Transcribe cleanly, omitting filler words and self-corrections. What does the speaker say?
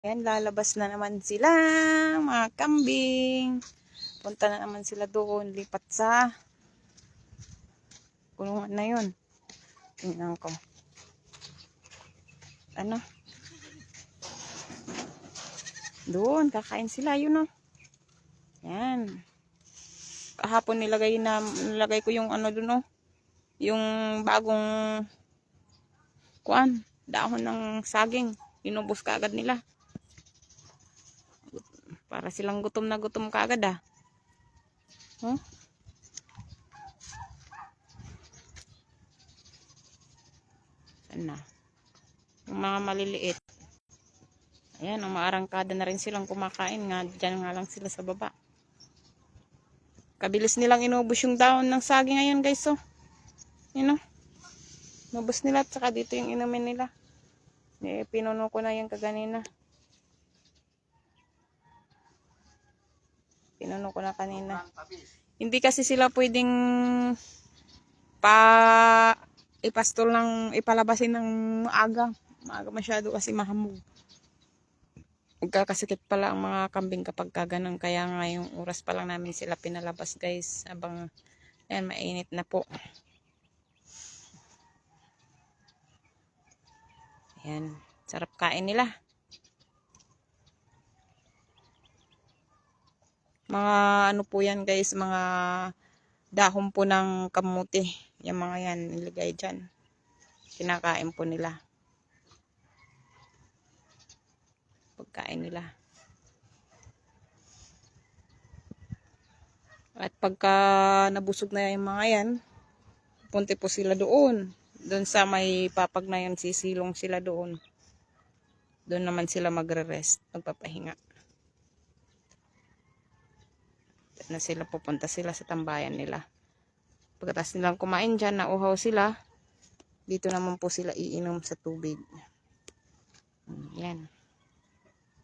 Ayan, lalabas na naman sila, mga kambing. Punta na naman sila doon, lipat sa kulungan na yun. Tingnan ko. Ano? Doon, kakain sila, yun o. Ayan. Kahapon nilagay ko yung ano doon o. Yung bagong dahon ng saging. Inubos ka agad nila. Para silang gutom na gutom ka agad ah. Huh? Saan na? Yung mga maliliit. Ayan, umaarangkada na rin silang kumakain nga. Diyan nga lang sila sa baba. Kabilis nilang inubos yung dahon ng saging ngayon guys. So, yun o. Inubos nila at saka dito yung inumin nila. Pinuno ko na yung kaganina. Pinuno ko na kanina. Hindi kasi sila pwedeng ipastol ng ipalabasin ng maaga. Maaga masyado kasi mahamog. Magkakasakit pala ang mga kambing kapag kaganon. Kaya nga yung oras pa lang namin sila pinalabas guys. Abang ayan, mainit na po. Ayan, sarap kain nila. Mga ano po yan guys, mga dahon po ng kamuti. Yung mga yan, nilagay dyan. Kinakain po nila. Pagkain nila. At pagka nabusog na yung mga yan, punti po sila doon. Doon sa may papag na yun, sisilong sila doon. Doon naman sila magre-rest, magpapahinga. Na sila pupunta sila sa tambayan nila. Pagkatapos nilang kumain dyan, nauhaw sila. Dito naman po sila iinom sa tubig. Yan.